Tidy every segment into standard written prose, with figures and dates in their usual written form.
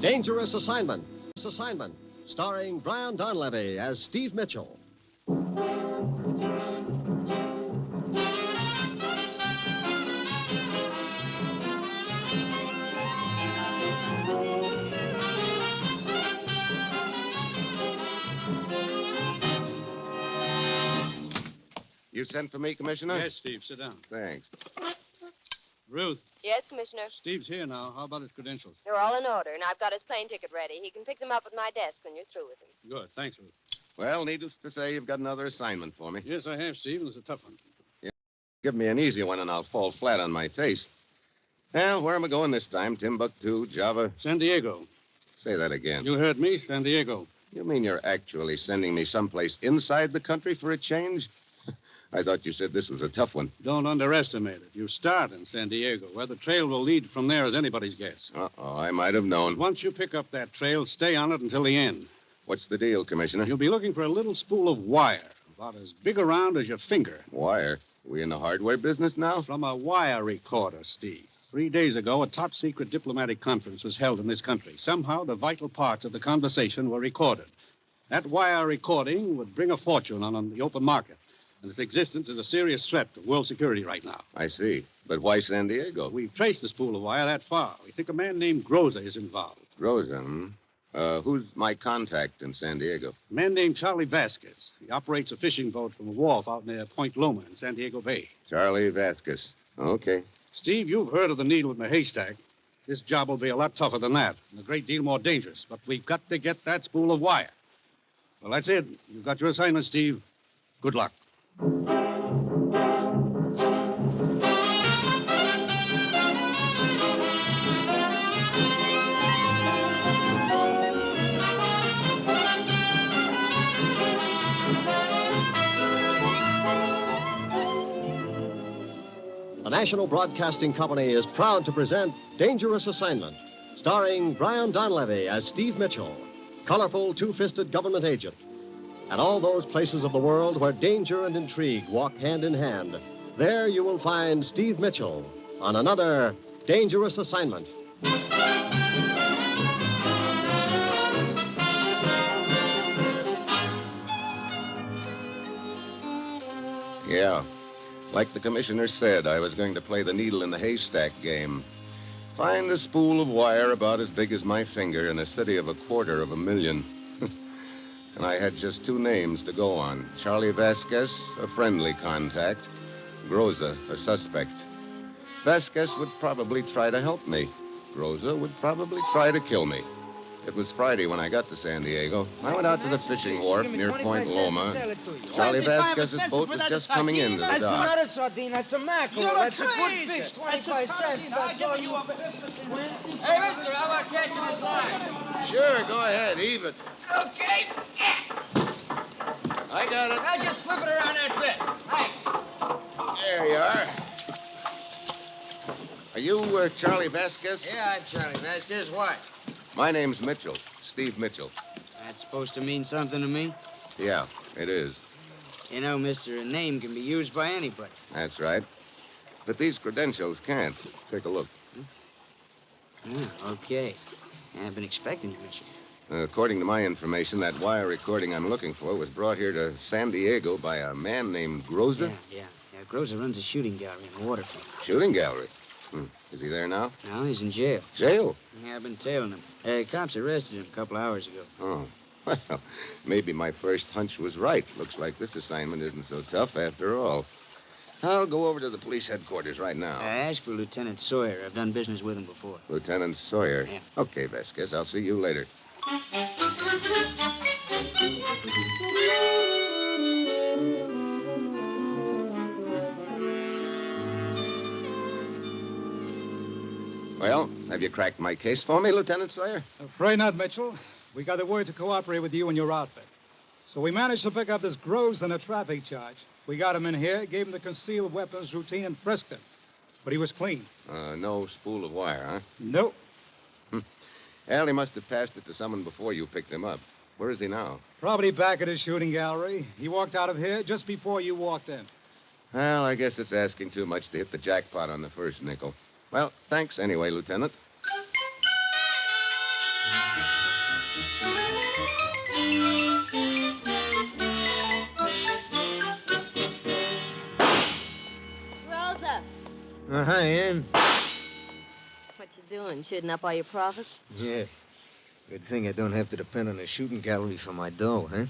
Dangerous Assignment. Starring Brian Donlevy as Steve Mitchell. You sent for me, Commissioner? Yes, Steve. Sit down. Thanks. Ruth, Yes, Commissioner. Steve's here now. How about his credentials? They're all in order, and I've got his plane ticket ready. He can pick them up at my desk when you're through with him. Good. Thanks, Ruth. Well, needless to say, you've got another assignment for me. Yes, I have, Steve, and it's a tough one. Give me an easy one and I'll fall flat on my face. Well, where am I going this time? Timbuktu, Java? San Diego. Say that again. You heard me, San Diego. You mean you're actually sending me someplace inside the country for a change? I thought you said this was a tough one. Don't underestimate it. You start in San Diego. Where the trail will lead from there is anybody's guess. Uh-oh, I might have known. Once you pick up that trail, stay on it until the end. What's the deal, Commissioner? You'll be looking for a little spool of wire, about as big around as your finger. Wire? We in the hardware business now? From a wire recorder, Steve. 3 days ago, a top-secret diplomatic conference was held in this country. Somehow, the vital parts of the conversation were recorded. That wire recording would bring a fortune on the open market. And its existence is a serious threat to world security right now. I see. But why San Diego? We've traced the spool of wire that far. We think a man named Groza is involved. Rosa, who's my contact in San Diego? A man named Charlie Vasquez. He operates a fishing boat from a wharf out near Point Loma in San Diego Bay. Charlie Vasquez. Okay. Steve, you've heard of the needle in the haystack. This job will be a lot tougher than that, and a great deal more dangerous. But we've got to get that spool of wire. Well, that's it. You've got your assignment, Steve. Good luck. The National Broadcasting Company is proud to present Dangerous Assignment, starring Brian Donlevy as Steve Mitchell, colorful two-fisted government agent. At all those places of the world where danger and intrigue walk hand in hand, there you will find Steve Mitchell on another Dangerous Assignment. Yeah. Like the commissioner said, I was going to play the needle in the haystack game. Find a spool of wire about as big as my finger in a city of 250,000. And I had just 2 names to go on. Charlie Vasquez, a friendly contact. Groza, a suspect. Vasquez would probably try to help me. Groza would probably try to kill me. It was Friday when I got to San Diego. I went out to the fishing wharf near Point Loma. Charlie Vasquez's boat was just coming into the dock. That's not a sardine, that's a mackerel. That's a good fish, 25 cents. That's all you... Hey, mister, how about catching this line? Sure, go ahead, even. Okay. I got it. Now just slip it around that bit. Thanks. There you are. Are you Charlie Vasquez? Yeah, I'm Charlie Vasquez. What? My name's Mitchell, Steve Mitchell. That's supposed to mean something to me? Yeah, it is. You know, mister, a name can be used by anybody. That's right. But these credentials can't. Take a look. Okay. I've been expecting you, mister. According to my information, that wire recording I'm looking for was brought here to San Diego by a man named Groza. Yeah. Groza runs a shooting gallery in the waterfront. Shooting gallery? Is he there now? No, he's in jail. Jail? Yeah, I've been tailing him. Cops arrested him a couple hours ago. Oh. Well, maybe my first hunch was right. Looks like this assignment isn't so tough after all. I'll go over to the police headquarters right now. Ask for Lieutenant Sawyer. I've done business with him before. Lieutenant Sawyer? Yeah. Okay, Vasquez. I'll see you later. Well, have you cracked my case for me, Lieutenant Sawyer? Afraid not, Mitchell. We got the word to cooperate with you and your outfit. So we managed to pick up this Groves on a traffic charge. We got him in here, gave him the concealed weapons routine, and frisked him. But he was clean. No spool of wire, huh? Nope. Well, he must have passed it to someone before you picked him up. Where is he now? Probably back at his shooting gallery. He walked out of here just before you walked in. Well, I guess it's asking too much to hit the jackpot on the first nickel. Well, thanks anyway, Lieutenant. Hi, Ann. What you doing, shooting up all your profits? Yeah. Good thing I don't have to depend on the shooting gallery for my dough, huh?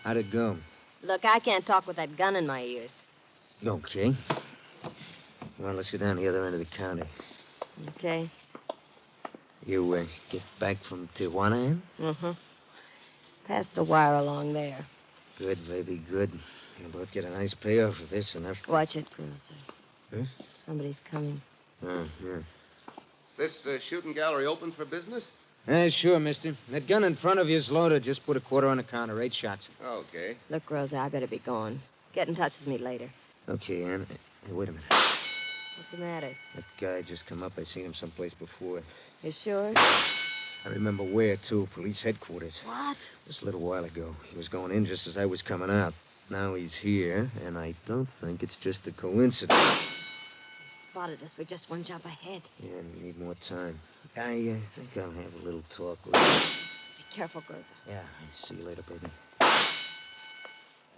How'd it go? Look, I can't talk with that gun in my ears. Okay. Well, let's go down the other end of the county. Okay. You get back from Tijuana, Ann? Mm-hmm. Pass the wire along there. Good, baby, good. You'll both get a nice payoff for this and after. Watch it, Grocer. Huh? Somebody's coming. Oh, yeah. This shooting gallery open for business? Sure, mister. That gun in front of you is loaded. Just put a quarter on the counter. 8 shots. Okay. Look, Rosa, I better be going. Get in touch with me later. Okay, Ann. Hey, wait a minute. What's the matter? That guy just come up. I seen him someplace before. You sure? I remember where, too. Police headquarters. What? Just a little while ago. He was going in just as I was coming out. Now he's here, and I don't think it's just a coincidence. Spotted us. We're just one jump ahead. Yeah, we need more time. I think I'll have a little talk with him. Be careful, Groza. Yeah, see you later, baby.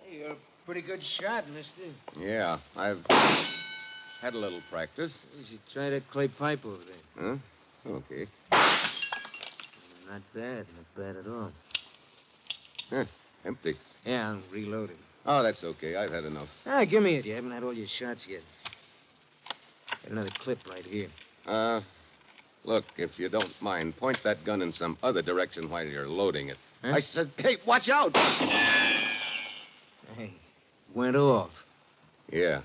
Hey, you're a pretty good shot, mister. Yeah, I've had a little practice. You should try that clay pipe over there. Huh? Okay. Not bad at all. Huh, empty. Yeah, I'm reloading. Oh, that's okay. I've had enough. Give me it. You haven't had all your shots yet. Got another clip right here. Look, if you don't mind, point that gun in some other direction while you're loading it. Huh? I said, hey, watch out! Hey, went off. Yeah,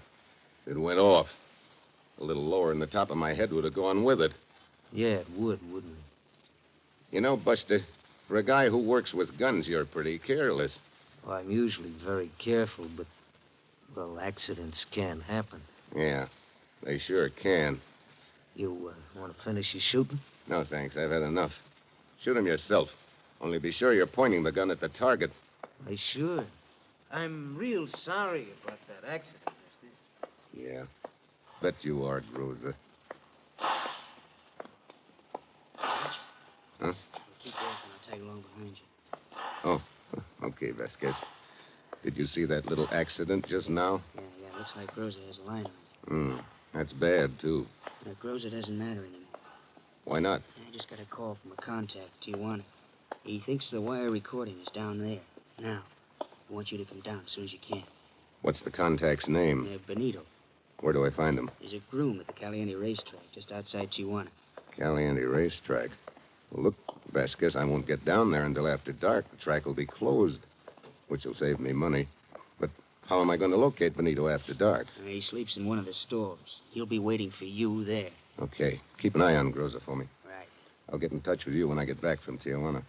it went off. A little lower in the top of my head would have gone with it. Yeah, it would, wouldn't it? You know, Buster, for a guy who works with guns, you're pretty careless. Well, I'm usually very careful, but, well, accidents can happen. Yeah, they sure can. You want to finish your shooting? No, thanks. I've had enough. Shoot him yourself. Only be sure you're pointing the gun at the target. I sure. I'm real sorry about that accident, mister. Yeah. Bet you are, Groza. Huh? Keep walking. I'll tag along behind you. Oh, okay, Vasquez. Did you see that little accident just now? Yeah. Looks like Groza has a line on it. That's bad, too. Groza doesn't matter anymore. Why not? I just got a call from a contact, Tijuana. He thinks the wire recording is down there. Now, I want you to come down as soon as you can. What's the contact's name? Benito. Where do I find him? He's a groom at the Caliente racetrack, just outside Tijuana. Caliente racetrack. Well, look, Vasquez, I won't get down there until after dark. The track will be closed, which will save me money. But how am I going to locate Benito after dark? He sleeps in one of the stores. He'll be waiting for you there. Okay. Keep an eye on Groza for me. Right. I'll get in touch with you when I get back from Tijuana.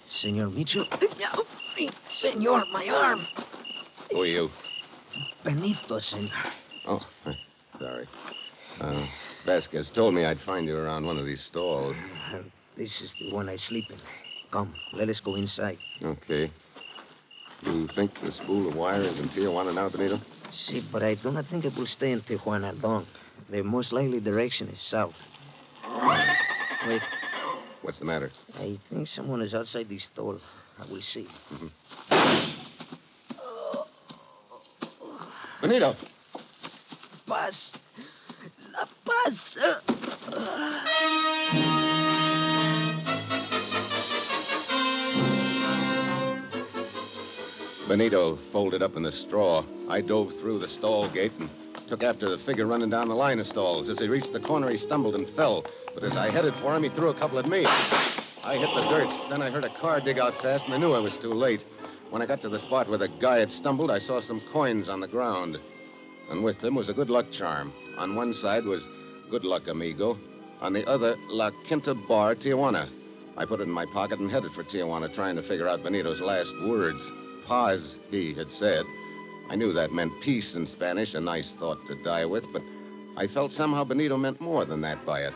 Senor Mitchell. No, senor, my arm. Who are you? Benito, senor. Oh, sorry. Vasquez told me I'd find you around one of these stalls. This is the one I sleep in. Come, let us go inside. Okay. You think the spool of wire is in Tijuana now, Benito? See, but I do not think it will stay in Tijuana long. The most likely direction is south. Wait, What's the matter? I think someone is outside the store. I will see. Benito! Paz. La Paz. Benito folded up in the straw. I dove through the stall gate and took after the figure running down the line of stalls. As he reached the corner, he stumbled and fell. But as I headed for him, he threw a couple at me. I hit the dirt. Then I heard a car dig out fast, and I knew I was too late. When I got to the spot where the guy had stumbled, I saw some coins on the ground. And with them was a good luck charm. On one side was good luck, amigo. On the other, La Quinta Bar, Tijuana. I put it in my pocket and headed for Tijuana, trying to figure out Benito's last words. Paz, he had said. I knew that meant peace in Spanish, a nice thought to die with, but I felt somehow Benito meant more than that by it.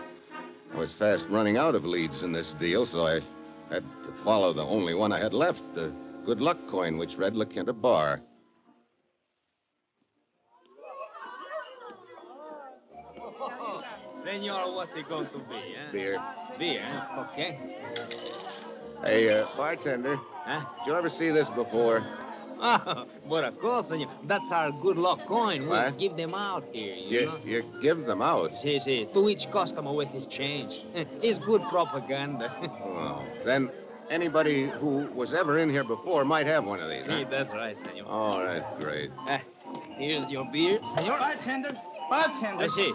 I was fast running out of leads in this deal, so I had to follow the only one I had left, the good luck coin, which read La Quinta Bar. Senor, what's it going to be, eh? Beer. Beer, eh? Okay. Hey, bartender. Huh? Did you ever see this before? Oh, but of course, senor. That's our good luck coin. We What? give them out here, you know? You give them out? See. To each customer with his change. It's good propaganda. Oh, then anybody who was ever in here before might have one of these, huh? That's right, senor. All right, great. Here's your beer, senor. Bartender. See.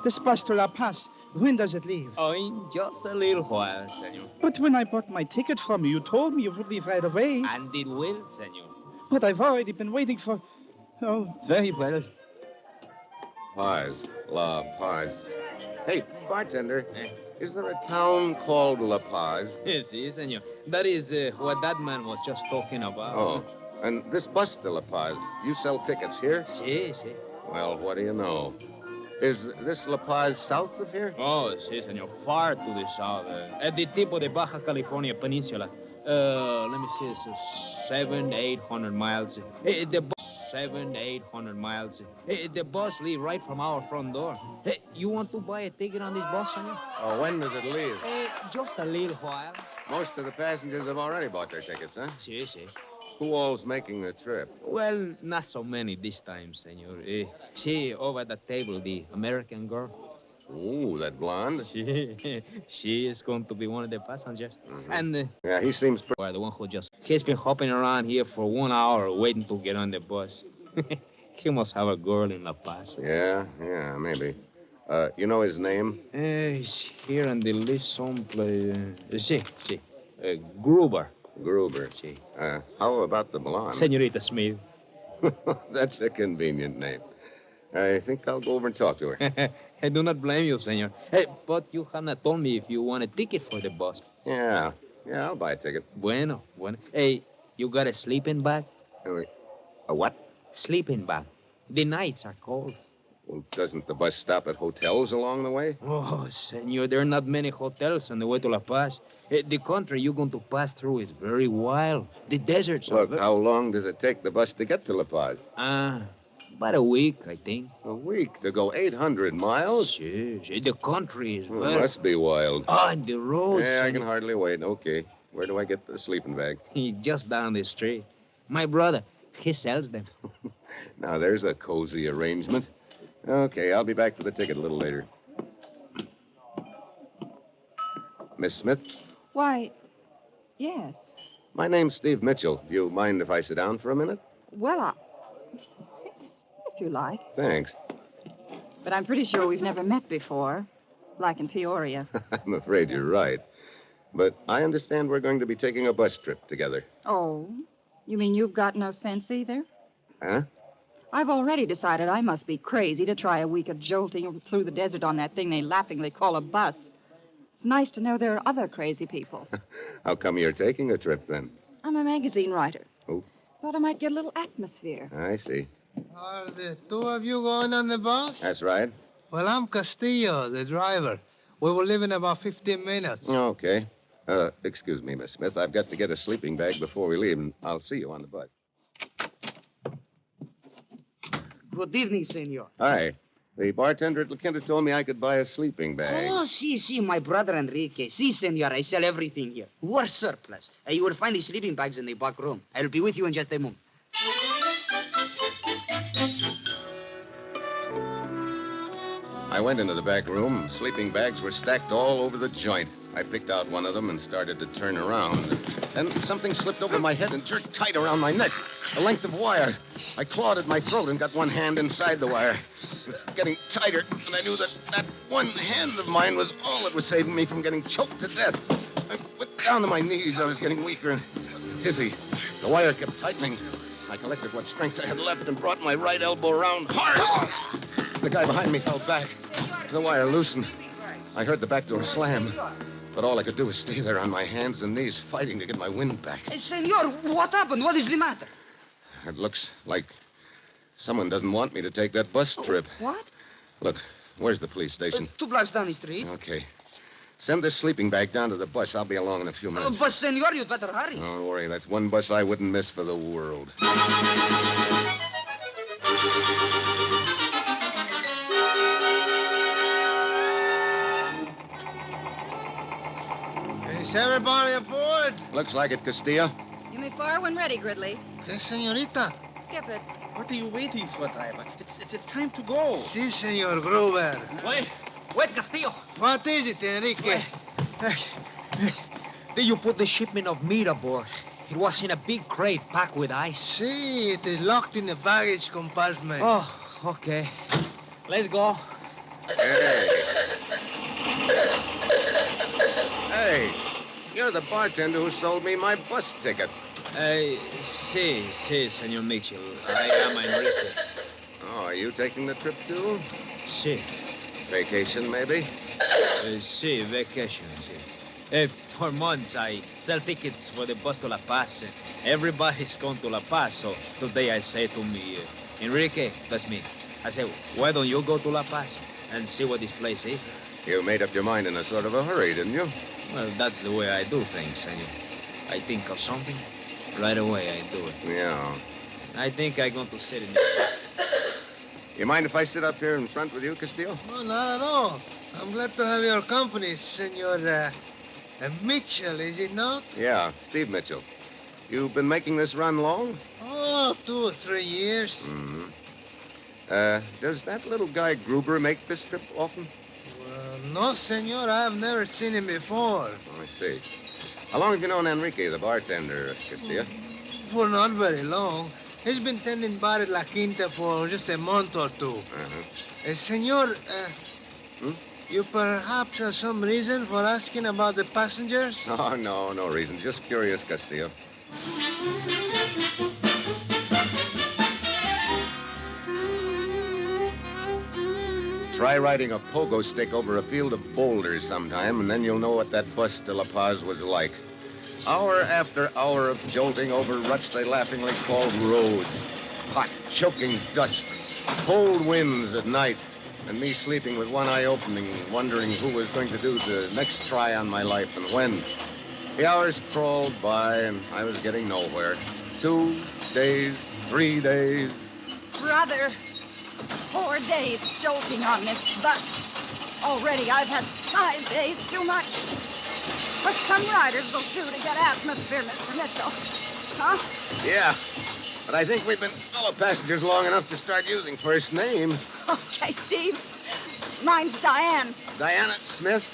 This bus to La Paz, when does it leave? Oh, in just a little while, senor. But when I bought my ticket from you, you told me you would leave right away. And it will, senor. But I've already been waiting for... Oh, very well. Paz. La Paz. Hey, bartender, is there a town called La Paz? Si, senor. That is what that man was just talking about. Oh, and this bus to La Paz, you sell tickets here? Si. Well, what do you know? Is this La Paz south of here? Oh, si, senor. Far to the south. At the tip of the Baja California Peninsula. Let me see. It's 700-800 miles. The bus 700-800 miles. The bus leave right from our front door. You want to buy a ticket on this bus, senor? Oh, when does it leave? Just a little while. Most of the passengers have already bought their tickets, huh? Si. Who all's making the trip? Well, not so many this time, senor. See, over the table, the American girl. Ooh, that blonde? She is going to be one of the passengers. Mm-hmm. And Yeah, he seems pretty... well, the one who just... He's been hopping around here for 1 hour waiting to get on the bus. He must have a girl in La Paz. Yeah, maybe. You know his name? He's here on the list someplace. See. Gruber. Gruber. See. How about the blonde? Senorita Smith. That's a convenient name. I think I'll go over and talk to her. I do not blame you, senor. Hey, but you have not told me if you want a ticket for the bus. Yeah, I'll buy a ticket. Bueno. Hey, you got a sleeping bag? A what? Sleeping bag. The nights are cold. Well, doesn't the bus stop at hotels along the way? Oh, senor, there are not many hotels on the way to La Paz. The country you're going to pass through is very wild. The deserts are... Look, how long does it take the bus to get to La Paz? About a week, I think. A week to go 800 miles? Yes, the country is Well, very... it must be wild. On the road, Yeah, I can senor. hardly wait. Okay. Where do I get the sleeping bag? Just down the street. My brother, he sells them. Now, there's a cozy arrangement. Okay, I'll be back for the ticket a little later. Miss Smith? Why, yes. My name's Steve Mitchell. Do you mind if I sit down for a minute? Well, if you like. Thanks. But I'm pretty sure we've never met before, like in Peoria. I'm afraid you're right. But I understand we're going to be taking a bus trip together. Oh, you mean you've got no sense either? Huh? I've already decided I must be crazy to try a week of jolting through the desert on that thing they laughingly call a bus. It's nice to know there are other crazy people. How come you're taking a trip, then? I'm a magazine writer. Oh. Thought I might get a little atmosphere. I see. Are the two of you going on the bus? That's right. Well, I'm Castillo, the driver. We will leave in about 15 minutes. Okay. Excuse me, Miss Smith. I've got to get a sleeping bag before we leave, and I'll see you on the bus. Good evening, senor. Hi. The bartender at La Quinta told me I could buy a sleeping bag. Oh, see, my brother Enrique. See, senor, I sell everything here. War surplus. You will find the sleeping bags in the back room. I'll be with you in just a moment. I went into the back room. Sleeping bags were stacked all over the joint. I picked out one of them and started to turn around. Then something slipped over my head and jerked tight around my neck. A length of wire. I clawed at my throat and got one hand inside the wire. It was getting tighter, and I knew that one hand of mine was all that was saving me from getting choked to death. I went down to my knees. I was getting weaker and dizzy. The wire kept tightening. I collected what strength I had left and brought my right elbow around hard. The guy behind me fell back. The wire loosened. I heard the back door slam. But all I could do was stay there on my hands and knees, fighting to get my wind back. Hey, senor, what happened? What is the matter? It looks like someone doesn't want me to take that bus trip. What? Look, where's the police station? 2 blocks down the street. Okay. Send this sleeping bag down to the bus. I'll be along in a few minutes. But, senor, you'd better hurry. Don't worry. That's one bus I wouldn't miss for the world. Is everybody aboard? Looks like it, Castillo. You may fire when ready, Gridley. Yes, senorita. Skip it. What are you waiting for, driver? It's time to go. Si, senor Gruber. Wait, Castillo. What is it, Enrique? Did you put the shipment of meat aboard? It was in a big crate packed with ice. See, it is locked in the baggage compartment. Oh, okay. Let's go. Hey, you're the bartender who sold me my bus ticket. Si, Senor Mitchell. I am Enrique. Oh, are you taking the trip too? Si. Vacation, maybe? Si, vacation, si. For months, I sell tickets for the bus to La Paz. Everybody's going to La Paz, so today I say to me, Enrique, that's me. I say, why don't you go to La Paz and see what this place is? You made up your mind in a sort of a hurry, didn't you? Well, that's the way I do things, senor. I think of something, right away I do it. Yeah. I think I'm going to sit in this. You mind if I sit up here in front with you, Castillo? Oh, not at all. I'm glad to have your company, Senor Mitchell, is it not? Yeah, Steve Mitchell. You've been making this run long? Oh, 2 or 3 years. Mm-hmm. Does that little guy Gruber make this trip often? Well, no, senor. I've never seen him before. Oh, I see. How long have you known Enrique, the bartender, Castillo? For not very long. He's been tending bar at La Quinta for just a month or two. Senor, you perhaps have some reason for asking about the passengers? Oh, no reason. Just curious, Castillo. Try riding a pogo stick over a field of boulders sometime, and then you'll know what that bus to La Paz was like. Hour after hour of jolting over ruts they laughingly called roads. Hot, choking dust, cold winds at night, and me sleeping with one eye open and wondering who was going to do the next try on my life and when. The hours crawled by, and I was getting nowhere. 2 days, 3 days. Brother, 4 days jolting on this bus. Already I've had 5 days too much. What some riders will do to get atmosphere, Mr. Mitchell. Huh? Yeah, but I think we've been fellow passengers long enough to start using first names. Okay, Steve. Mine's Diane. Diana Smith.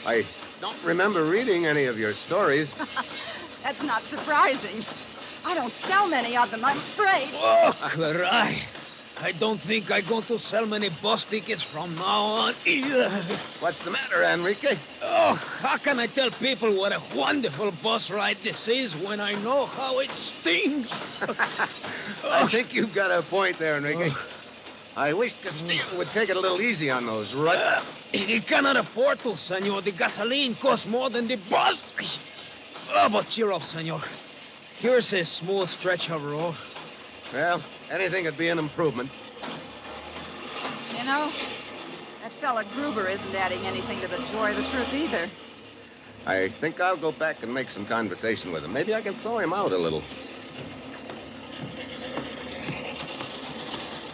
I don't remember reading any of your stories. That's not surprising. I don't sell many of them, I'm afraid. Oh, Clarai. I don't think I'm going to sell many bus tickets from now on either. What's the matter, Enrique? Oh, how can I tell people what a wonderful bus ride this is when I know how it stings? I think you've got a point there, Enrique. I wish Castillo would take it a little easy on those ruts. He cannot afford to, senor. The gasoline costs more than the bus. Oh, but cheer up, senor. Here's a smooth stretch of road. Well, anything would be an improvement. You know, that fella Gruber isn't adding anything to the joy of the trip either. I think I'll go back and make some conversation with him. Maybe I can thaw him out a little.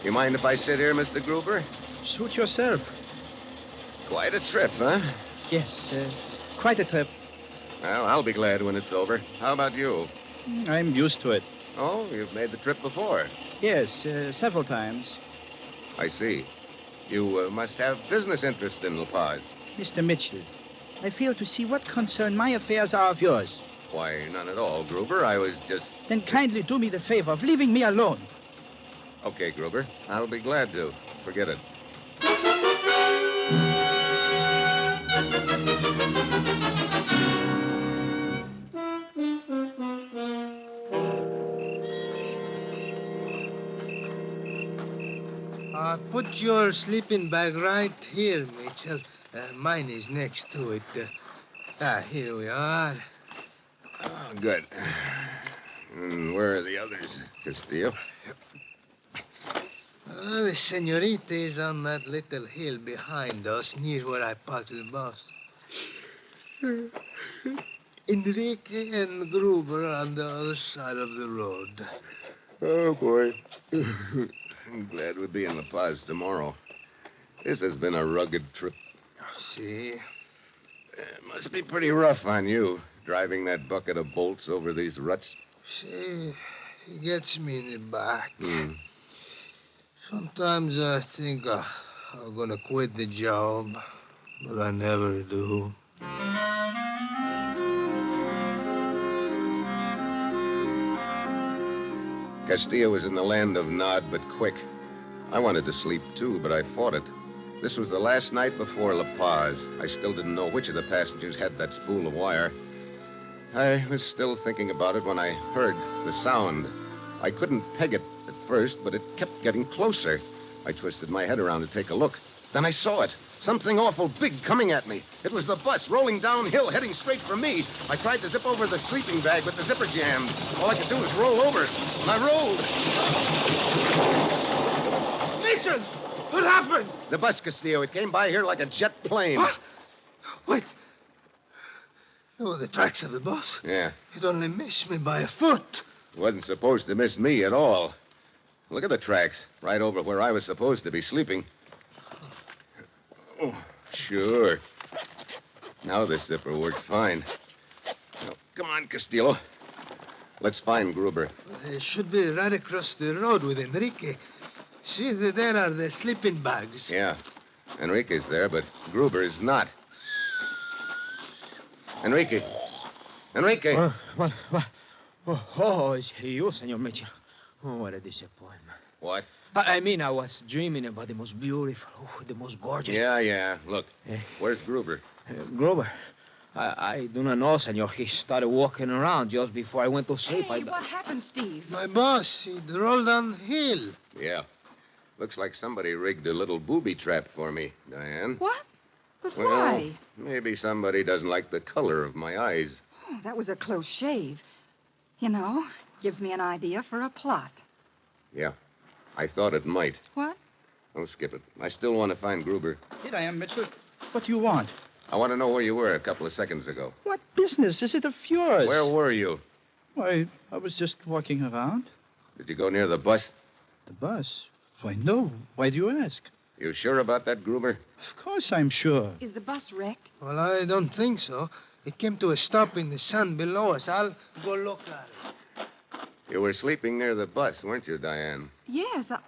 You mind if I sit here, Mr. Gruber? Suit yourself. Quite a trip, huh? Yes, quite a trip. Well, I'll be glad when it's over. How about you? I'm used to it. Oh, you've made the trip before. Yes, several times. I see. You must have business interest in La Paz. Mr. Mitchell, I fail to see what concern my affairs are of yours. Why, none at all, Gruber. I was just... Then kindly do me the favor of leaving me alone. Okay, Gruber. I'll be glad to. Forget it. Put your sleeping bag right here, Mitchell. Mine is next to it. Here we are. Oh, good. And where are the others, Castillo? The senorita is on that little hill behind us, near where I parked the bus. Enrique and Gruber on the other side of the road. Oh, boy. I'm glad we'll be in La Paz tomorrow. This has been a rugged trip. See? It must be pretty rough on you, driving that bucket of bolts over these ruts. See, he gets me in the back. Hmm. Sometimes I think I'm gonna quit the job, but I never do. Castillo was in the land of nod but quick. I wanted to sleep, too, but I fought it. This was the last night before La Paz. I still didn't know which of the passengers had that spool of wire. I was still thinking about it when I heard the sound. I couldn't peg it at first, but it kept getting closer. I twisted my head around to take a look. Then I saw it. Something awful big coming at me. It was the bus rolling downhill, heading straight for me. I tried to zip over the sleeping bag, but the zipper jammed. All I could do was roll over. And I rolled. Mitchell! What happened? The bus, Castillo. It came by here like a jet plane. What? Wait. Oh, the tracks of the bus? Yeah. It only missed me by a foot. It wasn't supposed to miss me at all. Look at the tracks, right over where I was supposed to be sleeping. Oh, sure. Now this zipper works fine. Now, come on, Castillo. Let's find Gruber. They should be right across the road with Enrique. See, there are the sleeping bags. Yeah. Enrique's there, but Gruber is not. Enrique. Enrique. What? Oh, it's you, Senor Mitchell. Oh, what a disappointment. What? I mean, I was dreaming about the most beautiful, the most gorgeous. Yeah. Look, where's Gruber? Gruber? I do not know, Senor. He started walking around just before I went to sleep. Hey, what happened, Steve? My boss, he rolled downhill. Yeah. Looks like somebody rigged a little booby trap for me, Diane. What? But Well, why? maybe somebody doesn't like the color of my eyes. Oh, that was a close shave. You know, gives me an idea for a plot. Yeah. I thought it might. What? Oh, skip it. I still want to find Gruber. Here I am, Mitchell. What do you want? I want to know where you were a couple of seconds ago. What business is it of yours? Where were you? Why, I was just walking around. Did you go near the bus? The bus? Why, no. Why do you ask? You sure about that, Gruber? Of course I'm sure. Is the bus wrecked? Well, I don't think so. It came to a stop in the sun below us. I'll go look at it. You were sleeping near the bus, weren't you, Diane? Yes. Say,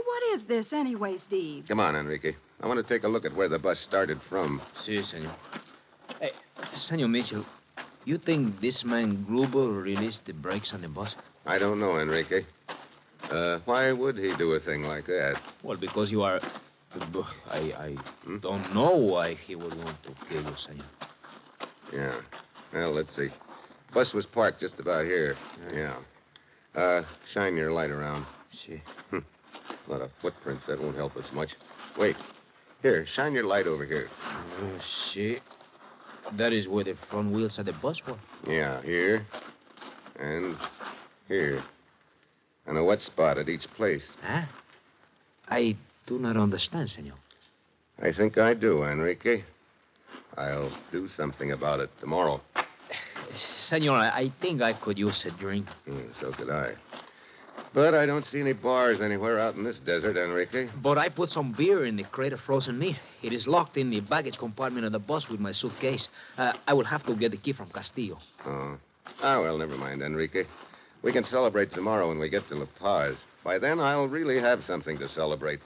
what is this anyway, Steve? Come on, Enrique. I want to take a look at where the bus started from. Si, Senor. Hey, Senor Mitchell, you think this man Gruber released the brakes on the bus? I don't know, Enrique. Why would he do a thing like that? Well, because you are... I don't know why he would want to kill you, Senor. Yeah. Well, let's see. Bus was parked just about here. Yeah. Shine your light around. See. A lot of footprints. That won't help us much. Wait. Here, shine your light over here. See. That is where the front wheels of the bus were. Yeah, here. And here. And a wet spot at each place. Huh? I do not understand, Senor. I think I do, Enrique. I'll do something about it tomorrow. Senor, I think I could use a drink. So could I. But I don't see any bars anywhere out in this desert, Enrique. But I put some beer in the crate of frozen meat. It is locked in the baggage compartment of the bus with my suitcase. I will have to get the key from Castillo. Oh. Ah, well, never mind, Enrique. We can celebrate tomorrow when we get to La Paz. By then, I'll really have something to celebrate.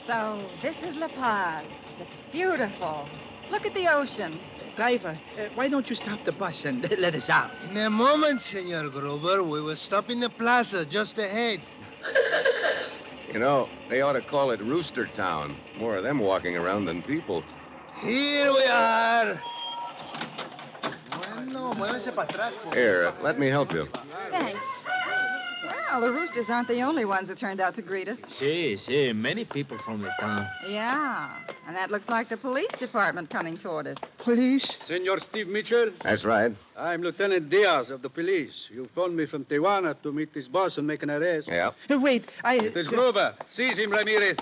So, this is La Paz. It's beautiful. Look at the ocean. Driver, why don't you stop the bus and let us out? In a moment, Senor Gruber. We will stop in the plaza just ahead. You know, they ought to call it Rooster Town. More of them walking around than people. Here we are. Here, let me help you. Thanks. Well, the roosters aren't the only ones that turned out to greet us. See, many people from the town. Yeah, and that looks like the police department coming toward us. Police? Senor Steve Mitchell? That's right. I'm Lieutenant Diaz of the police. You phoned me from Tijuana to meet this boss and make an arrest. Yeah. Wait, It is Gruber. Seize him, Ramirez.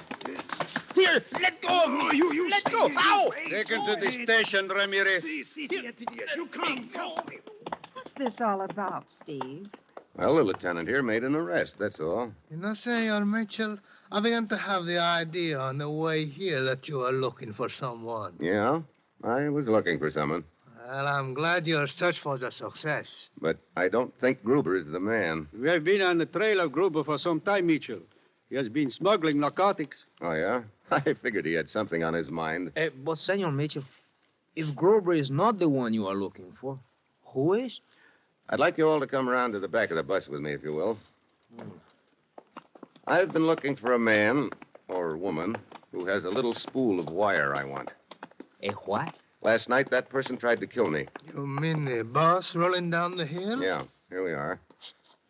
Here, let go of me. Let go. Ow! Take him to the station, Ramirez. You come. What's this all about, Steve? Well, the lieutenant here made an arrest, that's all. You know, Senor Mitchell, I began to have the idea on the way here that you are looking for someone. Yeah, I was looking for someone. Well, I'm glad your search was a success. But I don't think Gruber is the man. We have been on the trail of Gruber for some time, Mitchell. He has been smuggling narcotics. Oh, yeah? I figured he had something on his mind. But, Senor Mitchell, if Grover is not the one you are looking for, who is? I'd like you all to come around to the back of the bus with me, if you will. I've been looking for a man, or woman, who has a little spool of wire I want. A what? Last night, that person tried to kill me. You mean the bus rolling down the hill? Yeah, here we are.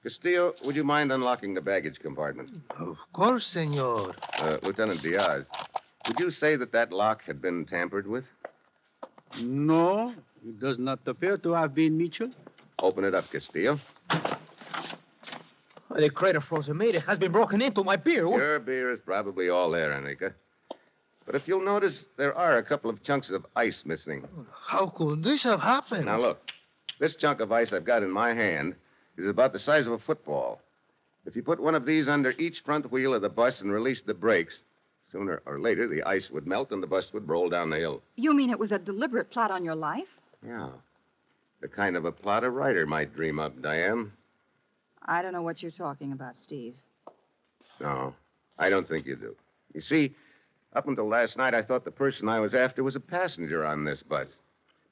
Castillo, would you mind unlocking the baggage compartment? Of course, senor. Lieutenant Diaz, would you say that lock had been tampered with? No, it does not appear to have been, Mitchell. Open it up, Castillo. The crate of frozen meat has been broken into my beer. Your beer is probably all there, Enrique. But if you'll notice, there are a couple of chunks of ice missing. How could this have happened? Now, look. This chunk of ice I've got in my hand is about the size of a football. If you put one of these under each front wheel of the bus and release the brakes, sooner or later the ice would melt and the bus would roll down the hill. You mean it was a deliberate plot on your life? Yeah. The kind of a plot a writer might dream up, Diane. I don't know what you're talking about, Steve. No, I don't think you do. You see, up until last night, I thought the person I was after was a passenger on this bus.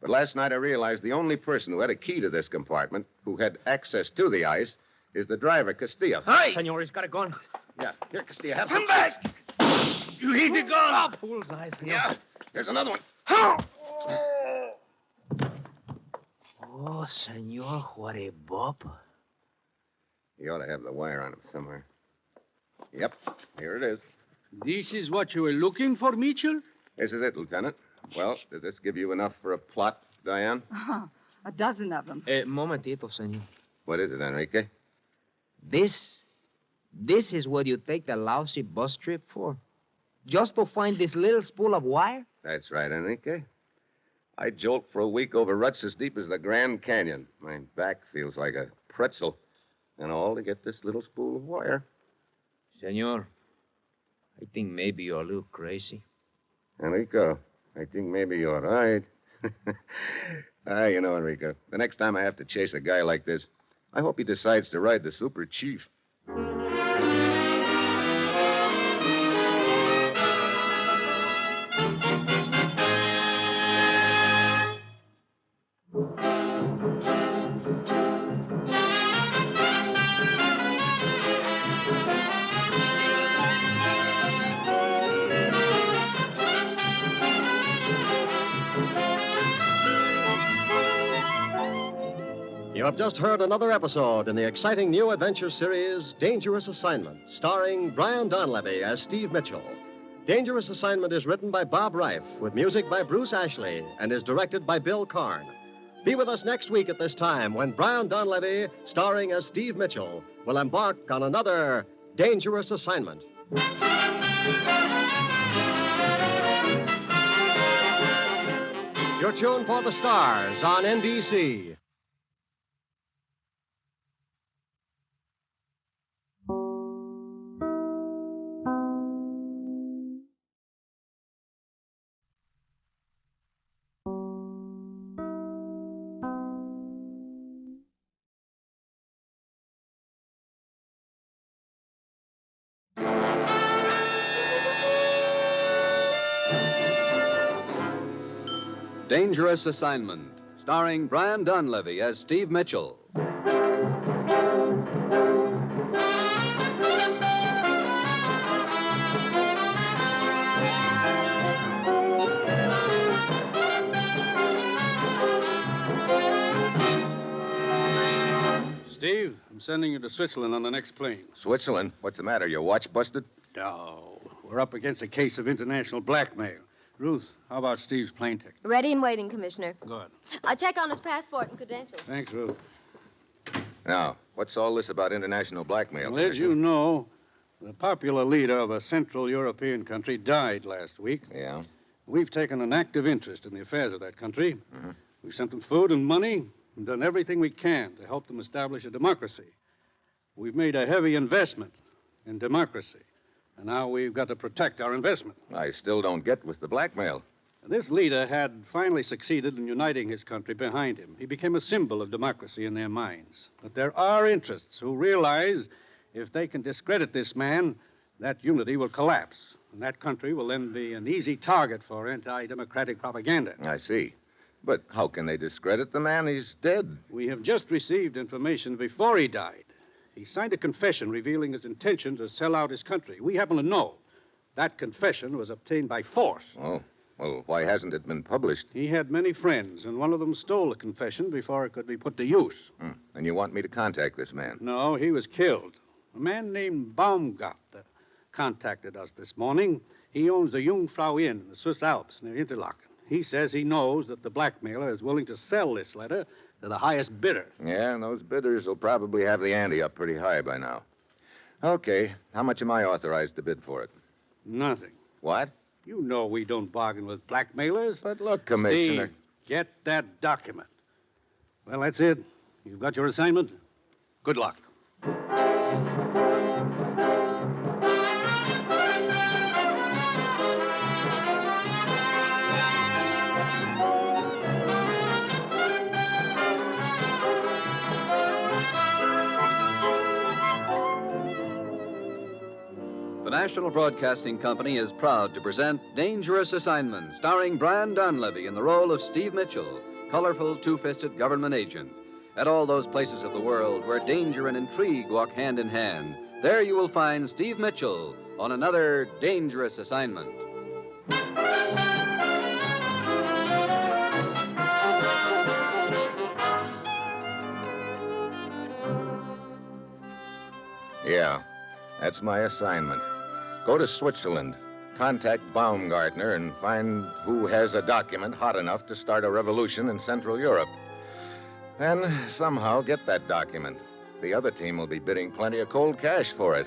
But last night I realized the only person who had a key to this compartment, who had access to the ice, is the driver, Castillo. Hey! Senor, he's got a gun. Yeah, here, Castillo, have Come some. back! You need the gun. Oh, fool's eyes. Yeah, here's another one. Oh, senor, what a bop. You ought to have the wire on him somewhere. Yep, here it is. This is what you were looking for, Mitchell? This is it, Lieutenant. Well, does this give you enough for a plot, Diane? A dozen of them. Momentito, senor. What is it, Enrique? This is what you take the lousy bus trip for? Just to find this little spool of wire? That's right, Enrique. I jolt for a week over ruts as deep as the Grand Canyon. My back feels like a pretzel. And all to get this little spool of wire. Senor, I think maybe you're a little crazy. Enrico, I think maybe you're right. You know, Enrico, the next time I have to chase a guy like this, I hope he decides to ride the Super Chief. You have just heard another episode in the exciting new adventure series, Dangerous Assignment, starring Brian Donlevy as Steve Mitchell. Dangerous Assignment is written by Bob Reif, with music by Bruce Ashley, and is directed by Bill Karn. Be with us next week at this time when Brian Donlevy, starring as Steve Mitchell, will embark on another Dangerous Assignment. You're tuned for the stars on NBC. Dangerous Assignment, starring Brian Donlevy as Steve Mitchell. Steve, I'm sending you to Switzerland on the next plane. Switzerland? What's the matter? Your watch busted? No. We're up against a case of international blackmail. Ruth, how about Steve's plane ticket? Ready and waiting, Commissioner. Good. I'll check on his passport and credentials. Thanks, Ruth. Now, what's all this about international blackmail? Well, as you know, The popular leader of a Central European country died last week. Yeah? We've taken an active interest in the affairs of that country. Mm-hmm. We've sent them food and money and done everything we can to help them establish a democracy. We've made a heavy investment in democracy, and now we've got to protect our investment. I still don't get with the blackmail. This leader had finally succeeded in uniting his country behind him. He became a symbol of democracy in their minds. But there are interests who realize if they can discredit this man, that unity will collapse, and that country will then be an easy target for anti-democratic propaganda. I see. But how can they discredit the man? He's dead. We have just received information before he died. He signed a confession revealing his intention to sell out his country. We happen to know that confession was obtained by force. Oh. Well, why hasn't it been published? He had many friends, and one of them stole the confession before it could be put to use. And you want me to contact this man? No, he was killed. A man named Baumgart contacted us this morning. He owns the Jungfrau Inn in the Swiss Alps near Interlaken. He says he knows that the blackmailer is willing to sell this letter to the highest bidder. Yeah, and those bidders will probably have the ante up pretty high by now. Okay, how much am I authorized to bid for it? Nothing. What? You know we don't bargain with blackmailers. But look, Commissioner. Steve, get that document. Well, that's it. You've got your assignment. Good luck. The National Broadcasting Company is proud to present Dangerous Assignment, starring Brian Donlevy in the role of Steve Mitchell, colorful, two-fisted government agent. At all those places of the world where danger and intrigue walk hand in hand, there you will find Steve Mitchell on another dangerous assignment. Yeah, that's my assignment. Go to Switzerland, contact Baumgartner, and find who has a document hot enough to start a revolution in Central Europe. Then somehow get that document. The other team will be bidding plenty of cold cash for it.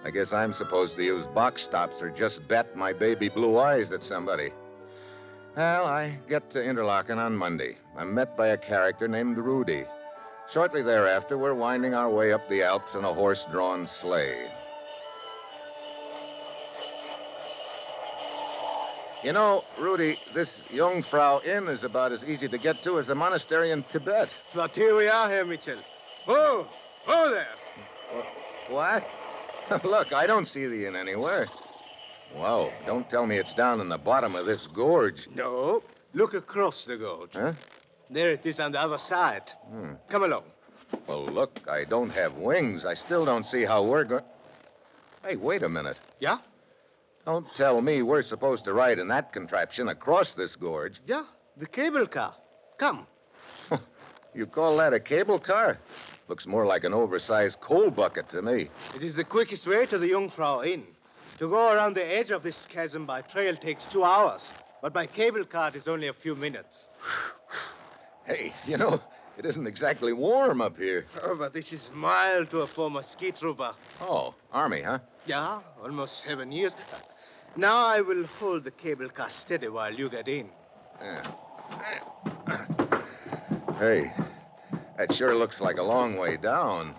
I guess I'm supposed to use box stops or just bet my baby blue eyes at somebody. Well, I get to Interlaken on Monday. I'm met by a character named Rudy. Shortly thereafter, we're winding our way up the Alps in a horse-drawn sleigh. You know, Rudy, this Jungfrau Inn is about as easy to get to as a monastery in Tibet. But here we are, Herr Mitchell. Oh there. What? Look, I don't see the inn anywhere. Wow, don't tell me it's down in the bottom of this gorge. No, look across the gorge. Huh? There it is on the other side. Come along. Well, look, I don't have wings. I still don't see how we're going... Hey, wait a minute. Yeah? Don't tell me we're supposed to ride in that contraption across this gorge. Yeah, the cable car. Come. You call that a cable car? Looks more like an oversized coal bucket to me. It is the quickest way to the Jungfrau Inn. To go around the edge of this chasm by trail takes 2 hours, but by cable car it is only a few minutes. Hey, you know, it isn't exactly warm up here. Oh, but this is mild to a former ski trooper. Oh, Army, huh? Yeah, almost 7 years. Now I will hold the cable car steady while you get in. Hey, that sure looks like a long way down.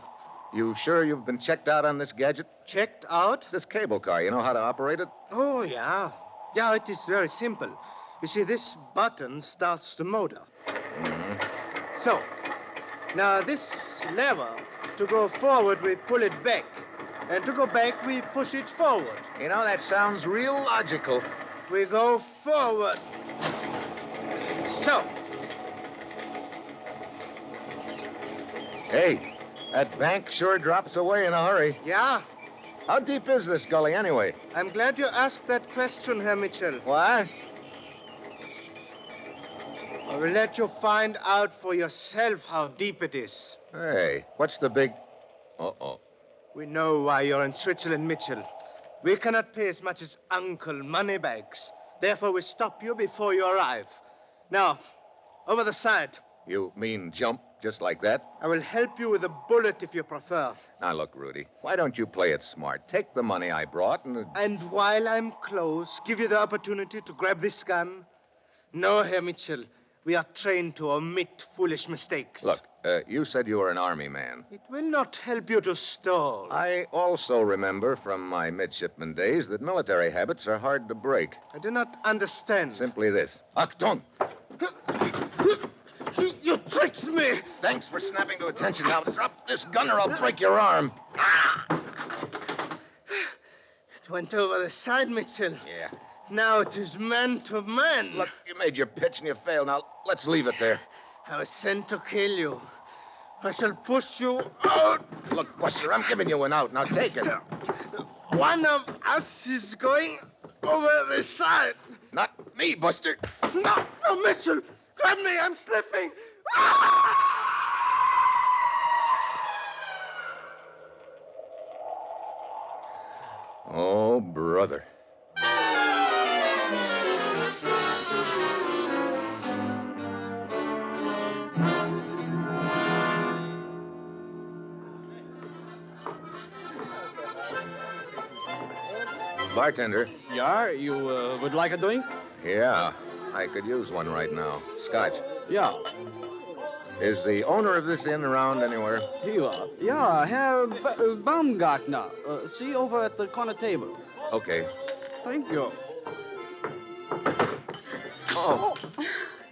You sure you've been checked out on this gadget? Checked out? This cable car, you know how to operate it? Oh, yeah. Yeah, it is very simple. You see, this button starts the motor. So, now this lever, to go forward, we pull it back. And to go back, we push it forward. You know, that sounds real logical. We go forward. So. Hey, that bank sure drops away in a hurry. Yeah? How deep is this gully, anyway? I'm glad you asked that question, Herr Mitchell. What? I will let you find out for yourself how deep it is. Hey, what's the big... Uh-oh. We know why you're in Switzerland, Mitchell. We cannot pay as much as Uncle Moneybags. Therefore, we stop you before you arrive. Now, over the side. You mean jump Just like that? I will help you with a bullet if you prefer. Now, look, Rudy, why don't you play it smart? Take the money I brought and... And while I'm close, give you the opportunity to grab this gun? No, Herr Mitchell. We are trained to omit foolish mistakes. Look, you said you were an army man. It will not help you to stall. I also remember from my midshipman days that military habits are hard to break. I do not understand. Simply this. Achtung! You tricked me! Thanks for snapping to attention. Now drop this gun or I'll break your arm. It went over the side, Mitchell. Yeah. Now it is man to man. Look, you made your pitch and you failed. Now, let's leave it there. I was sent to kill you. I shall push you out. Look, Buster, I'm giving you an out. Now take it. One of us is going over the side. Not me, Buster. No, Mitchell. Grab me. I'm slipping. Oh, brother. Bartender. Yeah, you would like a drink? Yeah, I could use one right now. Scotch. Yeah. Is the owner of this inn around anywhere? Here. Yeah, Herr Baumgartner. See over at the corner table. Okay. Thank you. Oh.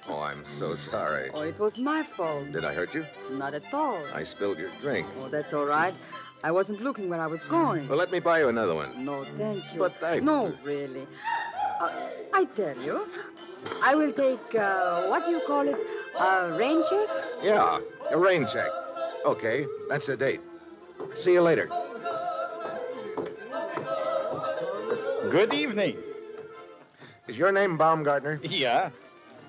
Oh, I'm so sorry. Oh, it was my fault. Did I hurt you? Not at all. I spilled your drink. Oh, that's all right. I wasn't looking where I was going. Well, let me buy you another one. No, thank you. But I... No, really. I tell you, I will take, what do you call it, a rain check? Yeah, a rain check. Okay, that's the date. See you later. Good evening. Is your name Baumgartner? Yeah.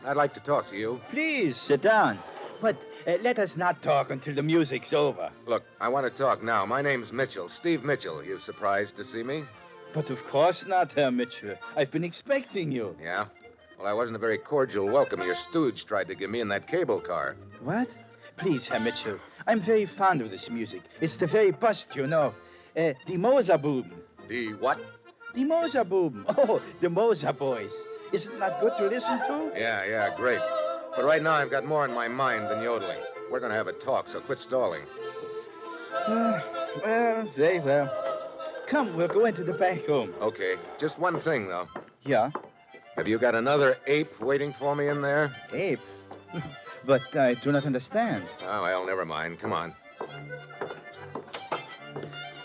I'd like to talk to you. Please, sit down. But let us not talk until the music's over. Look, I want to talk now. My name's Mitchell, Steve Mitchell. You surprised to see me? But of course not, Herr Mitchell. I've been expecting you. Yeah? Well, I wasn't a very cordial welcome your stooge tried to give me in that cable car. What? Please, Herr Mitchell. I'm very fond of this music. It's the very bust, you know. The Moserbuben. The what? The Moserbuben. Oh, the Moser boys. Isn't that good to listen to? Yeah, great. But right now I've got more in my mind than yodeling. We're going to have a talk, so quit stalling. Well, very well. Come, we'll go into the back room. Okay. Just one thing, though. Yeah? Have you got another ape waiting for me in there? Ape? But I do not understand. Oh, well, never mind. Come on.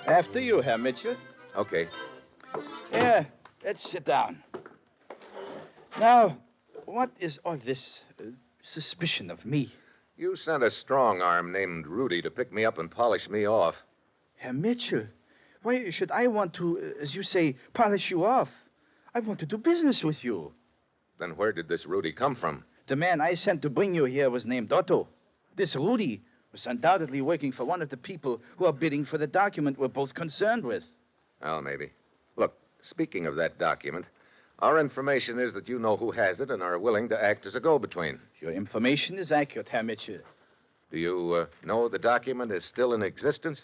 After you, Herr Mitchell. Okay. Yeah, let's sit down. Now, what is all this suspicion of me? You sent a strong arm named Rudy to pick me up and polish me off. Herr Mitchell, why should I want to, as you say, polish you off? I want to do business with you. Then where did this Rudy come from? The man I sent to bring you here was named Otto. This Rudy was undoubtedly working for one of the people who are bidding for the document we're both concerned with. Well, maybe. Look, speaking of that document, our information is that you know who has it and are willing to act as a go-between. Your information is accurate, Herr Mitchell. Do you know the document is still in existence?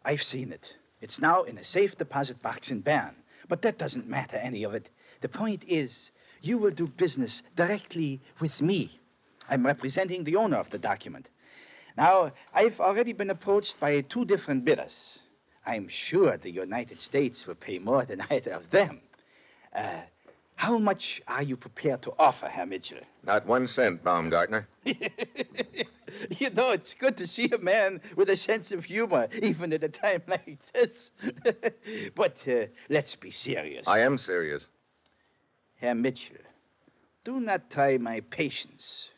I've seen it. It's now in a safe deposit box in Bern. But that doesn't matter, any of it. The point is, you will do business directly with me. I'm representing the owner of the document. Now, I've already been approached by 2 different bidders. I'm sure the United States will pay more than either of them. How much are you prepared to offer, Herr Mitchell? Not 1 cent, Baumgartner. You know, it's good to see a man with a sense of humor, even at a time like this. But let's be serious. I am serious. Herr Mitchell, do not try my patience.